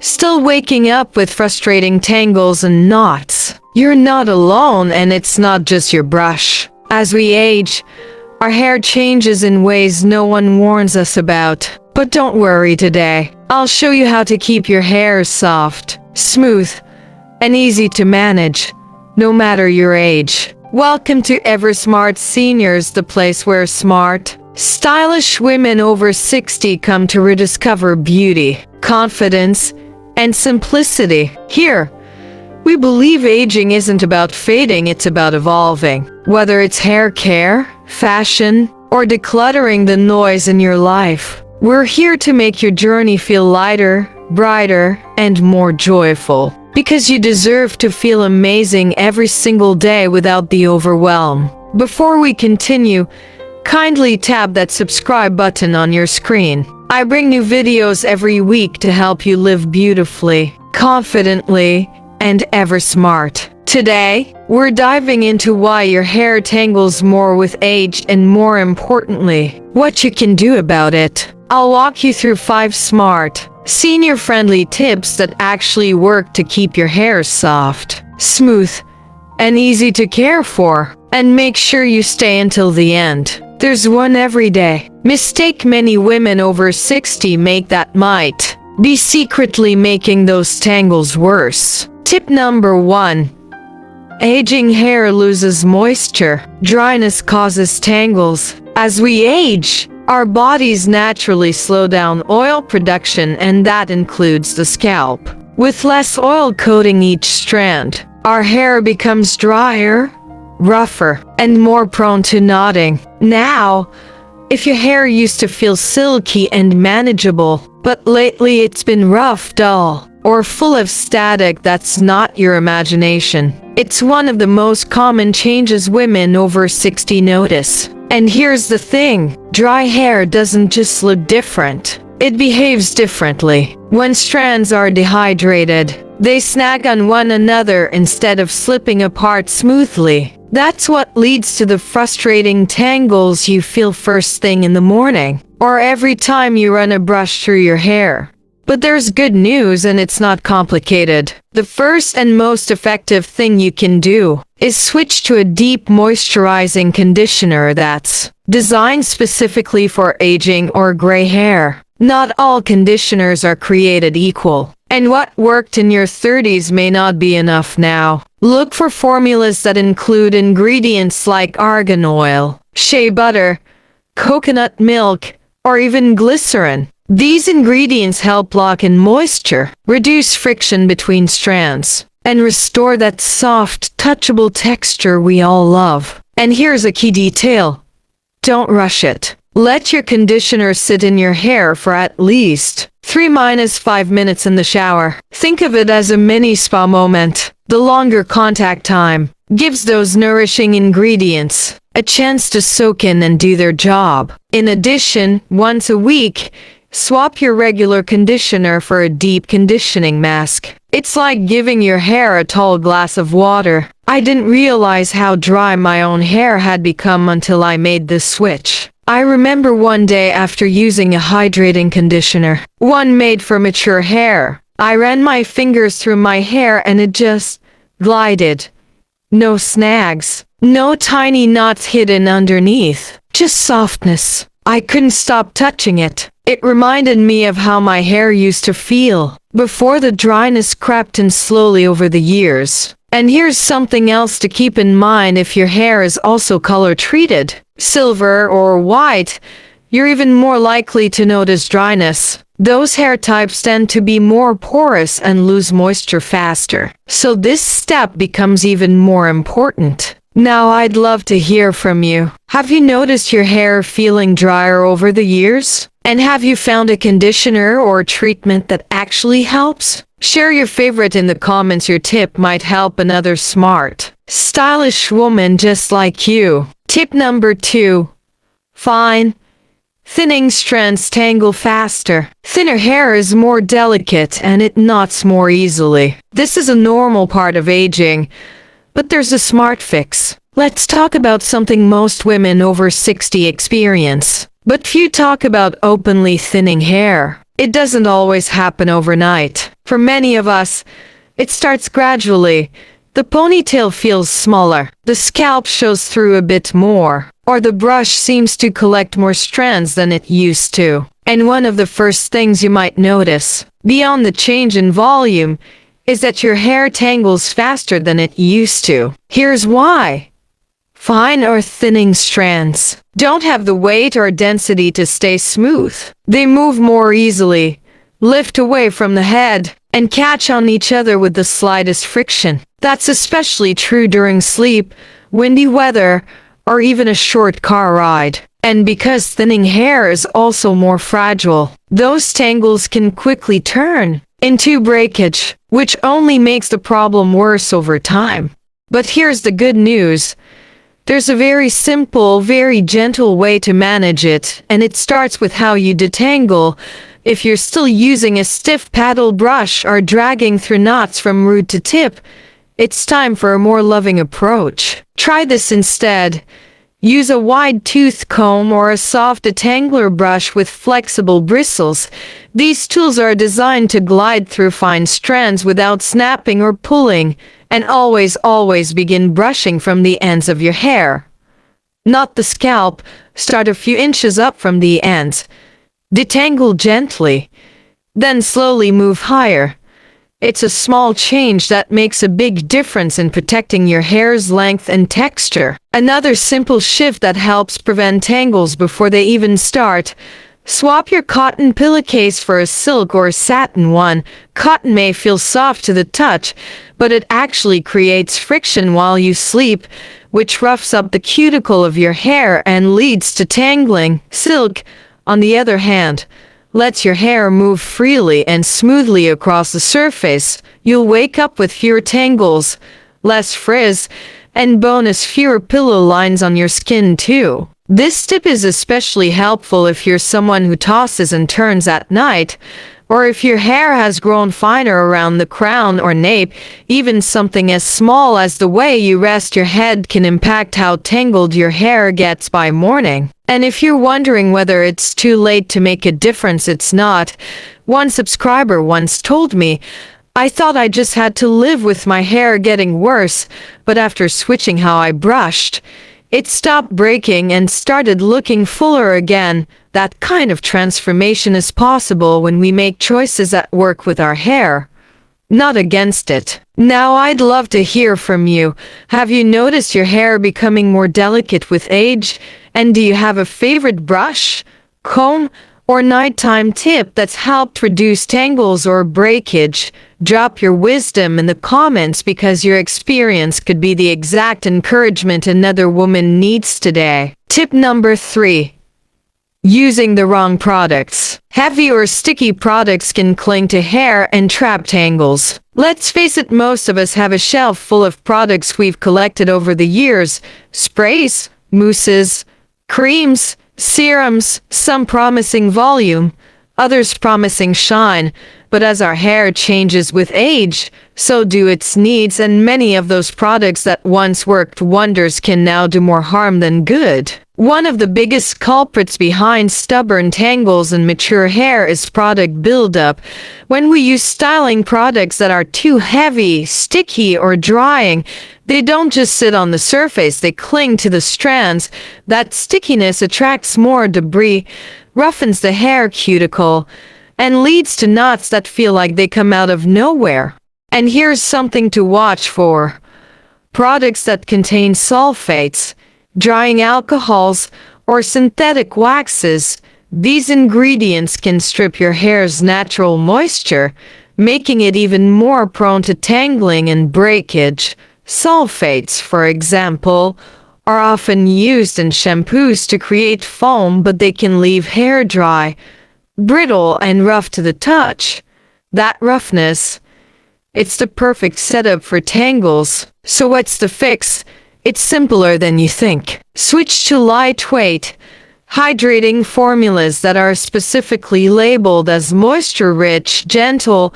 Still waking up with frustrating tangles and knots? You're not alone, and it's not just your brush. As we age, our hair changes in ways no one warns us about. But don't worry today. I'll show you how to keep your hair soft, smooth, and easy to manage, no matter your age. Welcome to eversmartseniors, the place where smart, stylish women over 60 come to rediscover beauty, confidence, and simplicity. Here, we believe aging isn't about fading, it's about evolving. Whether it's hair care, fashion, or decluttering the noise in your life, we're here to make your journey feel lighter, brighter, and more joyful. Because you deserve to feel amazing every single day without the overwhelm. Before we continue, kindly tap that subscribe button on your screen. I bring new videos every week to help you live beautifully, confidently, and ever smart. Today, we're diving into why your hair tangles more with age and, more importantly, what you can do about it. I'll walk you through 5 smart, senior-friendly tips that actually work to keep your hair soft, smooth, and easy to care for. And make sure you stay until the end. There's one everyday mistake many women over 60 make that might be secretly making those tangles worse. Tip number 1. Aging hair loses moisture. Dryness causes tangles. As we age, our bodies naturally slow down oil production, and that includes the scalp. With less oil coating each strand, our hair becomes drier, rougher, and more prone to knotting. Now, if your hair used to feel silky and manageable, but lately it's been rough, dull, or full of static, that's not your imagination. It's one of the most common changes women over 60 notice. And here's the thing, dry hair doesn't just look different, it behaves differently. When strands are dehydrated, they snag on one another instead of slipping apart smoothly. That's what leads to the frustrating tangles you feel first thing in the morning, or every time you run a brush through your hair. But there's good news, and it's not complicated. The first and most effective thing you can do is switch to a deep moisturizing conditioner that's designed specifically for aging or gray hair. Not all conditioners are created equal, and what worked in your 30s may not be enough now. Look for formulas that include ingredients like argan oil, shea butter, coconut milk, or even glycerin. These ingredients help lock in moisture, reduce friction between strands, and restore that soft, touchable texture we all love. And here's a key detail. Don't rush it. Let your conditioner sit in your hair for at least 3-5 minutes in the shower. Think of it as a mini spa moment. The longer contact time gives those nourishing ingredients a chance to soak in and do their job. In addition, once a week, swap your regular conditioner for a deep conditioning mask. It's like giving your hair a tall glass of water. I didn't realize how dry my own hair had become until I made this switch. I remember one day after using a hydrating conditioner, one made for mature hair, I ran my fingers through my hair and it just glided. No snags, no tiny knots hidden underneath, just softness. I couldn't stop touching it. It reminded me of how my hair used to feel before the dryness crept in slowly over the years. And here's something else to keep in mind: if your hair is also color treated, silver or white, you're even more likely to notice dryness. Those hair types tend to be more porous and lose moisture faster. So this step becomes even more important. Now I'd love to hear from you. Have you noticed your hair feeling drier over the years? And have you found a conditioner or treatment that actually helps? Share your favorite in the comments. Your tip might help another smart, stylish woman just like you. Tip number 2. Fine thinning strands tangle faster. Thinner hair is more delicate and it knots more easily. This is a normal part of aging, but there's a smart fix. Let's talk about something most women over 60 experience, but few talk about: openly thinning hair. it doesn't always happen overnight. For many of us, it starts gradually. The ponytail feels smaller, the scalp shows through a bit more, or the brush seems to collect more strands than it used to. And one of the first things you might notice, beyond the change in volume, is that your hair tangles faster than it used to. Here's why. Fine or thinning strands don't have the weight or density to stay smooth. They move more easily, lift away from the head, and catch on each other with the slightest friction. That's especially true during sleep, windy weather, or even a short car ride. And because thinning hair is also more fragile, those tangles can quickly turn into breakage, which only makes the problem worse over time. But here's the good news. There's a very simple, very gentle way to manage it, and it starts with how you detangle. If you're still using a stiff paddle brush or dragging through knots from root to tip, it's time for a more loving approach. Try this instead. Use a wide tooth comb or a soft detangler brush with flexible bristles. These tools are designed to glide through fine strands without snapping or pulling, and always begin brushing from the ends of your hair, not the scalp. Start a few inches up from the ends. Detangle gently, then slowly move higher. It's a small change that makes a big difference in protecting your hair's length and texture. Another simple shift that helps prevent tangles before they even start. Swap your cotton pillowcase for a silk or satin one. Cotton may feel soft to the touch, but it actually creates friction while you sleep, which roughs up the cuticle of your hair and leads to tangling. Silk, on the other hand, lets your hair move freely and smoothly across the surface. You'll wake up with fewer tangles, less frizz, and bonus fewer pillow lines on your skin too. This tip is especially helpful if you're someone who tosses and turns at night, or if your hair has grown finer around the crown or nape. Even something as small as the way you rest your head can impact how tangled your hair gets by morning. And if you're wondering whether it's too late to make a difference, it's not. One subscriber once told me, "I thought I just had to live with my hair getting worse, but after switching how I brushed, it stopped breaking and started looking fuller again." That kind of transformation is possible when we make choices that work with our hair, not against it. Now I'd love to hear from you. Have you noticed your hair becoming more delicate with age? And do you have a favorite brush, comb, or nighttime tip that's helped reduce tangles or breakage? Drop your wisdom in the comments, because your experience could be the exact encouragement another woman needs today. Tip number 3. Using the wrong products. Heavy or sticky products can cling to hair and trap tangles. Let's face it, most of us have a shelf full of products we've collected over the years. Sprays, mousses, creams, serums, some promising volume, others promising shine. But as our hair changes with age, so do its needs, and many of those products that once worked wonders can now do more harm than good. One of the biggest culprits behind stubborn tangles and mature hair is product buildup. When we use styling products that are too heavy, sticky, or drying, they don't just sit on the surface, they cling to the strands. That stickiness attracts more debris, roughens the hair cuticle, and leads to knots that feel like they come out of nowhere. And here's something to watch for. Products that contain sulfates, drying alcohols, or synthetic waxes. These ingredients can strip your hair's natural moisture, making it even more prone to tangling and breakage. Sulfates, for example, are often used in shampoos to create foam, but they can leave hair dry, brittle, and rough to the touch. That roughness, it's the perfect setup for tangles. So what's the fix? It's simpler than you think. Switch to lightweight, hydrating formulas that are specifically labeled as moisture-rich, gentle,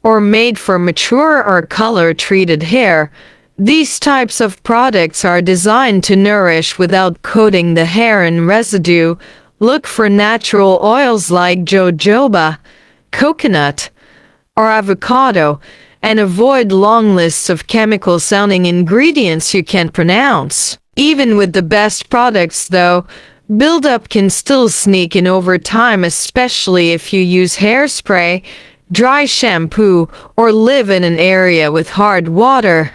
or made for mature or color-treated hair. These types of products are designed to nourish without coating the hair in residue. Look for natural oils like jojoba, coconut, or avocado, and avoid long lists of chemical-sounding ingredients you can't pronounce. Even with the best products, though, buildup can still sneak in over time, especially if you use hairspray, dry shampoo, or live in an area with hard water.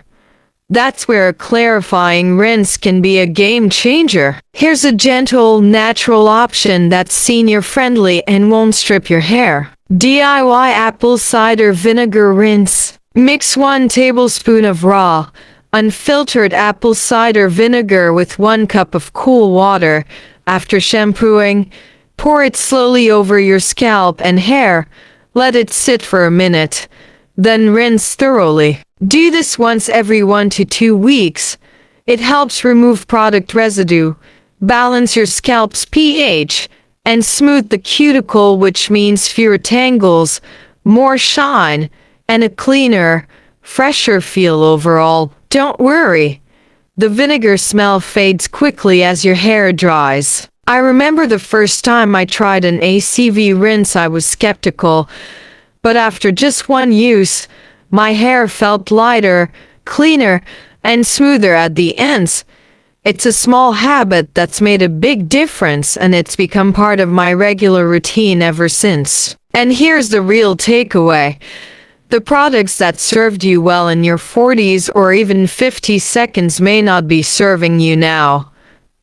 That's where a clarifying rinse can be a game changer. Here's a gentle, natural option that's senior-friendly and won't strip your hair. DIY apple cider vinegar rinse. Mix 1 tablespoon of raw, unfiltered apple cider vinegar with 1 cup of cool water. After shampooing, pour it slowly over your scalp and hair. Let it sit for a minute, then rinse thoroughly. Do this once every 1 to 2 weeks. It helps remove product residue, balance your scalp's pH, and smooth the cuticle, which means fewer tangles, more shine, and a cleaner, fresher feel overall. Don't worry. The vinegar smell fades quickly as your hair dries. I remember the first time I tried an ACV rinse, I was skeptical, but after just 1 use, my hair felt lighter, cleaner, and smoother at the ends. It's a small habit that's made a big difference, and it's become part of my regular routine ever since. And here's the real takeaway. The products that served you well in your 40s or even 50 seconds may not be serving you now.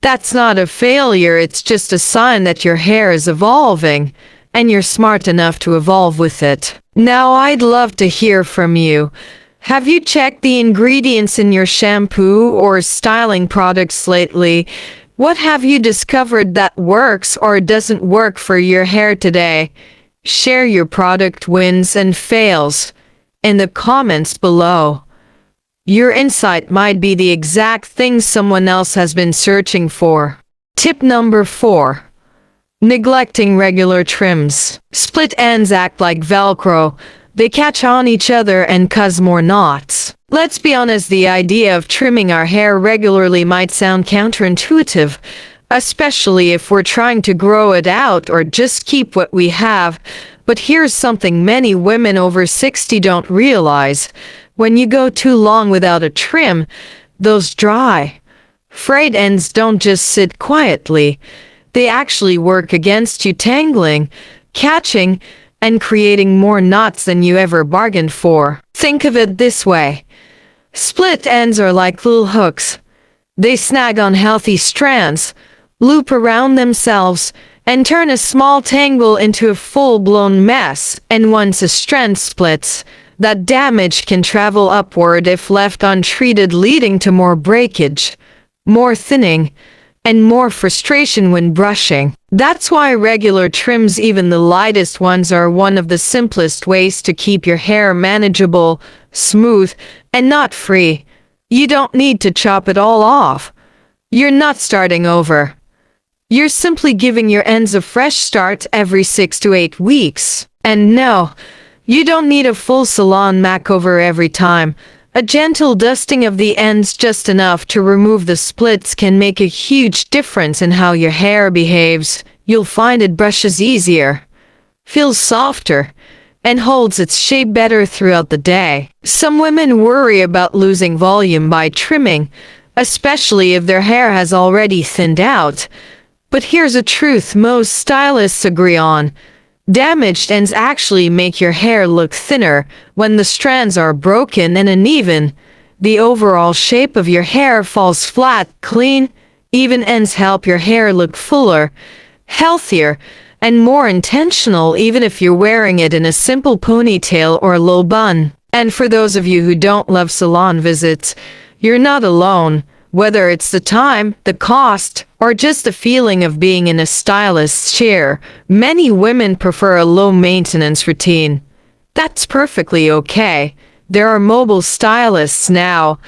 That's not a failure, it's just a sign that your hair is evolving, and you're smart enough to evolve with it. Now I'd love to hear from you. Have you checked the ingredients in your shampoo or styling products lately? What have you discovered that works or doesn't work for your hair today? Share your product wins and fails in the comments below. Your insight might be the exact thing someone else has been searching for. Tip number 4. Neglecting regular trims. Split ends act like Velcro. They catch on each other and cause more knots. Let's be honest, the idea of trimming our hair regularly might sound counterintuitive, especially if we're trying to grow it out or just keep what we have. But here's something many women over 60 don't realize. When you go too long without a trim, those dry, frayed ends don't just sit quietly. They actually work against you, tangling, catching, and creating more knots than you ever bargained for. Think of it this way. Split ends are like little hooks. They snag on healthy strands, loop around themselves, and turn a small tangle into a full-blown mess. And once a strand splits, that damage can travel upward if left untreated, leading to more breakage, more thinning, and more frustration when brushing. That's why regular trims, even the lightest ones, are one of the simplest ways to keep your hair manageable, smooth, and knot free. You don't need to chop it all off. You're not starting over. You're simply giving your ends a fresh start every 6 to 8 weeks. And no, you don't need a full salon makeover every time. A gentle dusting of the ends, just enough to remove the splits, can make a huge difference in how your hair behaves. You'll find it brushes easier, feels softer, and holds its shape better throughout the day. Some women worry about losing volume by trimming, especially if their hair has already thinned out. But here's a truth most stylists agree on. Damaged ends actually make your hair look thinner. When the strands are broken and uneven, the overall shape of your hair falls flat. Clean, even ends help your hair look fuller, healthier, and more intentional, even if you're wearing it in a simple ponytail or low bun. And for those of you who don't love salon visits, you're not alone. Whether it's the time, the cost, or just the feeling of being in a stylist's chair, many women prefer a low-maintenance routine. That's perfectly okay. There are mobile stylists now,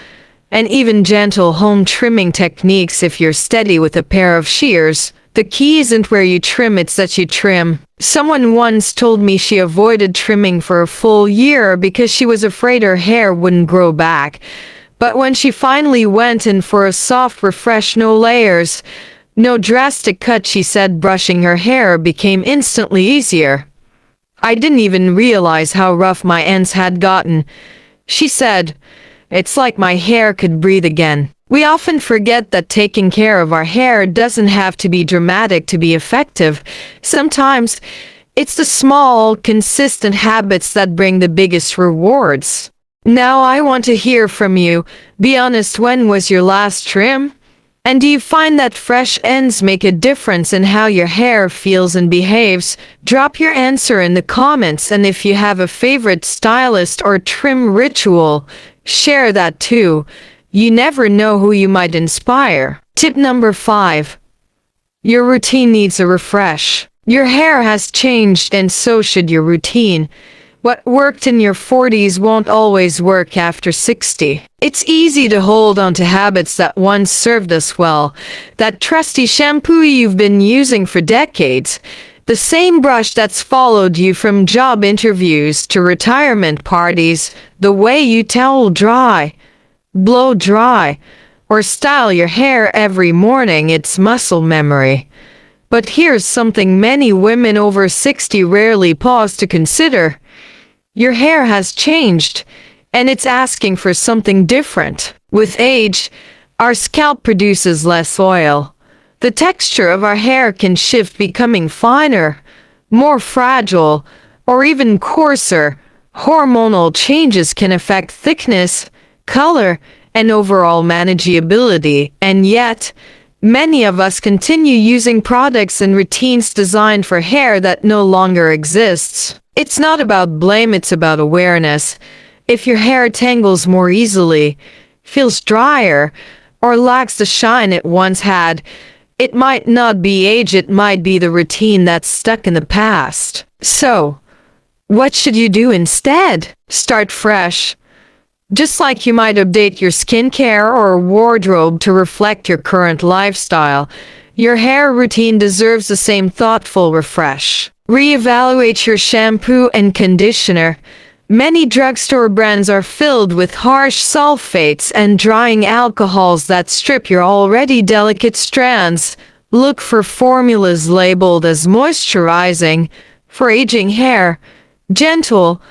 and even gentle home trimming techniques if you're steady with a pair of shears. The key isn't where you trim, it's that you trim. Someone once told me she avoided trimming for a full year because she was afraid her hair wouldn't grow back. But when she finally went in for a soft refresh, no layers, no drastic cut, she said brushing her hair became instantly easier. I didn't even realize how rough my ends had gotten. She said, "It's like my hair could breathe again." We often forget that taking care of our hair doesn't have to be dramatic to be effective. Sometimes it's the small, consistent habits that bring the biggest rewards. Now I want to hear from you. Be honest, when was your last trim? And do you find that fresh ends make a difference in how your hair feels and behaves? Drop your answer in the comments, and if you have a favorite stylist or trim ritual, share that too. You never know who you might inspire. Tip number 5. Your routine needs a refresh. Your hair has changed, and so should your routine. What worked in your 40s won't always work after 60. It's easy to hold on to habits that once served us well. That trusty shampoo you've been using for decades. The same brush that's followed you from job interviews to retirement parties. The way you towel dry, blow dry, or style your hair every morning. It's muscle memory. But here's something many women over 60 rarely pause to consider. Your hair has changed, and it's asking for something different. With age, our scalp produces less oil. The texture of our hair can shift, becoming finer, more fragile, or even coarser. Hormonal changes can affect thickness, color, and overall manageability, and yet, many of us continue using products and routines designed for hair that no longer exists. It's not about blame, it's about awareness. If your hair tangles more easily, feels drier, or lacks the shine it once had, it might not be age, it might be the routine that's stuck in the past. So, what should you do instead? Start fresh. Just like you might update your skincare or wardrobe to reflect your current lifestyle, your hair routine deserves the same thoughtful refresh. Reevaluate your shampoo and conditioner. Many drugstore brands are filled with harsh sulfates and drying alcohols that strip your already delicate strands. Look for formulas labeled as moisturizing, for aging hair, gentle,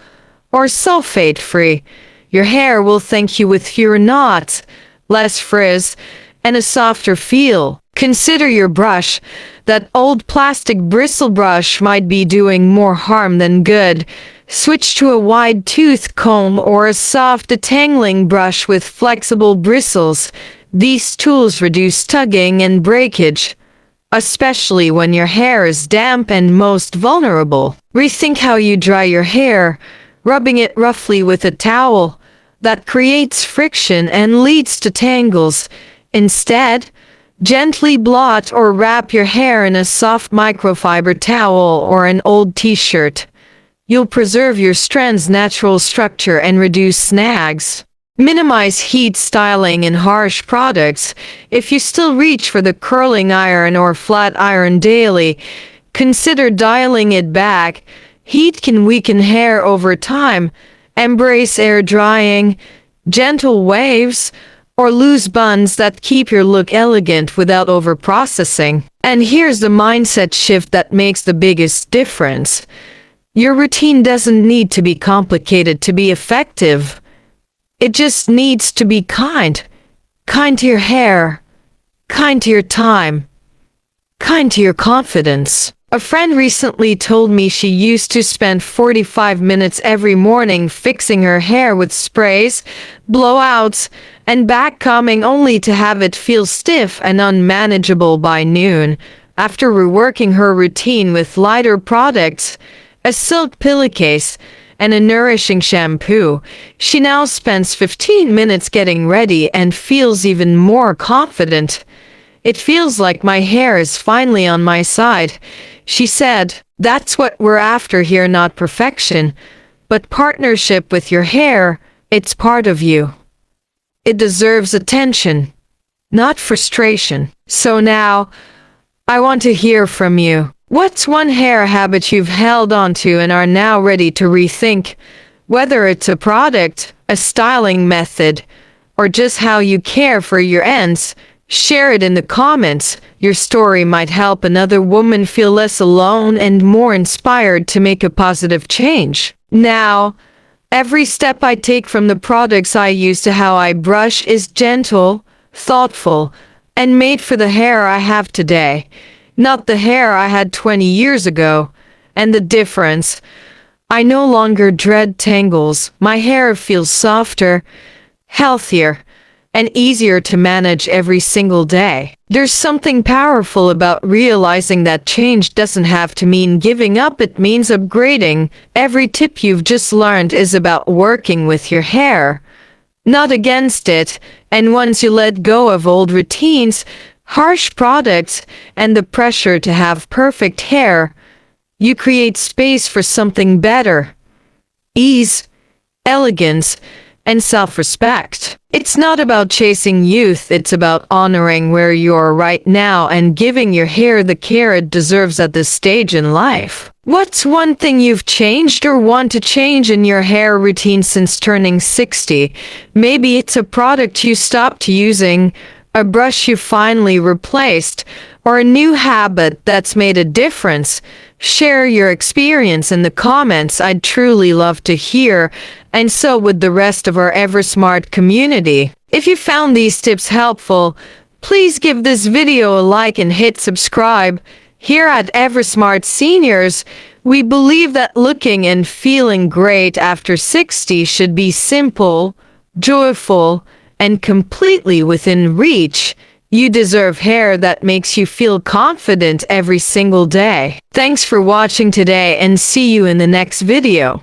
or sulfate-free. Your hair will thank you with fewer knots, less frizz, and a softer feel. Consider your brush. That old plastic bristle brush might be doing more harm than good. Switch to a wide-toothed comb or a soft detangling brush with flexible bristles. These tools reduce tugging and breakage, especially when your hair is damp and most vulnerable. Rethink how you dry your hair. Rubbing it roughly with a towel that creates friction and leads to tangles. Instead, gently blot or wrap your hair in a soft microfiber towel or an old t-shirt. You'll preserve your strand's natural structure and reduce snags. Minimize heat styling in harsh products. If you still reach for the curling iron or flat iron daily, consider dialing it back. Heat can weaken hair over time. Embrace air drying, gentle waves, or loose buns that keep your look elegant without overprocessing. And here's the mindset shift that makes the biggest difference. Your routine doesn't need to be complicated to be effective. It just needs to be kind. Kind to your hair, kind to your time, kind to your confidence. A friend recently told me she used to spend 45 minutes every morning fixing her hair with sprays, blowouts, and backcombing, only to have it feel stiff and unmanageable by noon. After reworking her routine with lighter products, a silk pillowcase, and a nourishing shampoo, she now spends 15 minutes getting ready and feels even more confident. "It feels like my hair is finally on my side," she said. That's what we're after here, not perfection, but partnership with your hair. It's part of you. It deserves attention, not frustration. So now, I want to hear from you. What's one hair habit you've held onto and are now ready to rethink? Whether it's a product, a styling method, or just how you care for your ends, Share it in the comments. Your story might help another woman feel less alone and more inspired to make a positive change. Now, every step I take from the products I use to how I brush is gentle, thoughtful, and made for the hair I have today, not the hair I had 20 years ago. And the difference: I no longer dread tangles. My hair feels softer, healthier, and easier to manage every single day. There's something powerful about realizing that change doesn't have to mean giving up, it means upgrading. Every tip you've just learned is about working with your hair, not against it. And once you let go of old routines, harsh products, and the pressure to have perfect hair, you create space for something better: ease, elegance, and self-respect. It's not about chasing youth, it's about honoring where you're right now and giving your hair the care it deserves at this stage in life. What's one thing you've changed or want to change in your hair routine since turning 60? Maybe it's a product you stopped using, a brush you finally replaced, or a new habit that's made a difference. Share your experience in the comments. I'd truly love to hear, and so would the rest of our EverSmart community. If you found these tips helpful, please give this video a like and hit subscribe. Here at EverSmartSeniors, we believe that looking and feeling great after 60 should be simple, joyful, and completely within reach. You deserve hair that makes you feel confident every single day. Thanks for watching today, and see you in the next video.